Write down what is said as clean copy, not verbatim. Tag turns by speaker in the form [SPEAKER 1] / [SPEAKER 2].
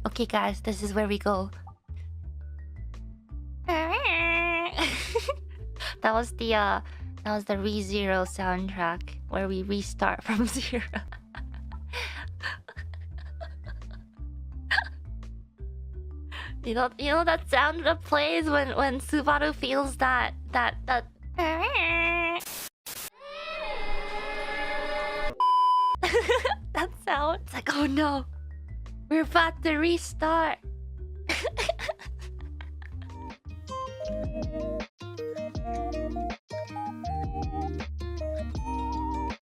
[SPEAKER 1] Okay, guys, this is where we go. That was the ReZero soundtrack where we restart from zero. You know that sound that plays when Subaru feels that. That sound. It's like, oh no, we're about to restart.